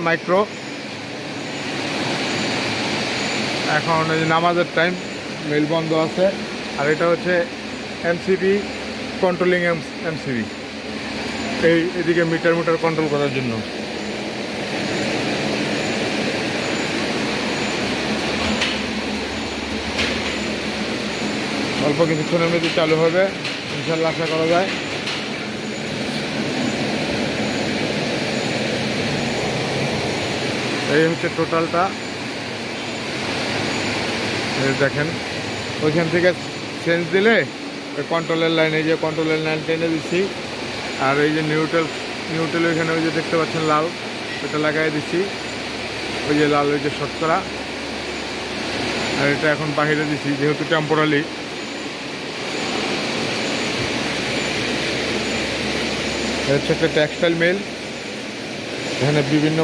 Micro. এখন এই যে নামাজের টাইম, মেল বন্ধ আছে। আর এটা হচ্ছে এমসিবি কন্ট্রোলিং এমসিবি, এদিকে মিটার কন্ট্রোল করার জন্য। অল্প কিছুক্ষণের মধ্যে চালু হবে, ইনশাল্লাহ আশা করা যায়। এই হচ্ছে টোটালটা। দেখেন ওইখান থেকে চেঞ্জ দিলে ওই কন্ট্রোলের লাইন, এই যে কন্ট্রোলের লাইন টেনে দিচ্ছি। আর এই যে নিউট্রাল ওইখানে ওই যে দেখতে পাচ্ছেন লাল, ওইটা লাগাই দিচ্ছি। ওই যে লাল, ওই যে শর্ট করা। আর এটা এখন বাহিরে দিচ্ছি যেহেতু টেম্পোরালি। হচ্ছে একটা টেক্সটাইল মিল, এখানে বিভিন্ন